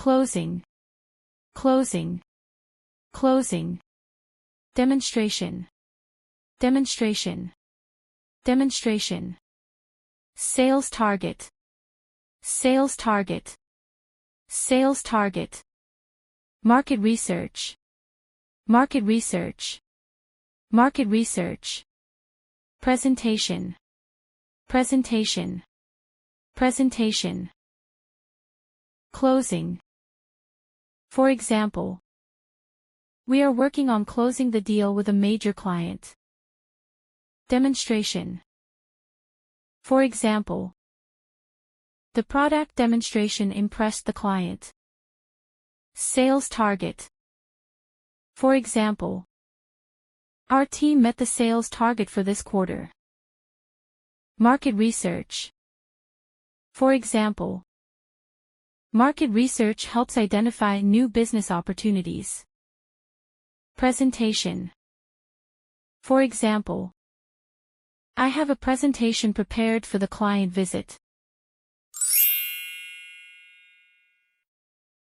closing, closing, closing, demonstration, demonstration, demonstration, sales target, sales target, sales target, market research, market research, market research, presentation, presentation, presentation, closing. For example, we are working on closing the deal with a major client. Demonstration. For example, the product demonstration impressed the client. Sales target. For example, our team met the sales target for this quarter. Market research. For example, market research helps identify new business opportunities. Presentation. For example, I have a presentation prepared for the client visit.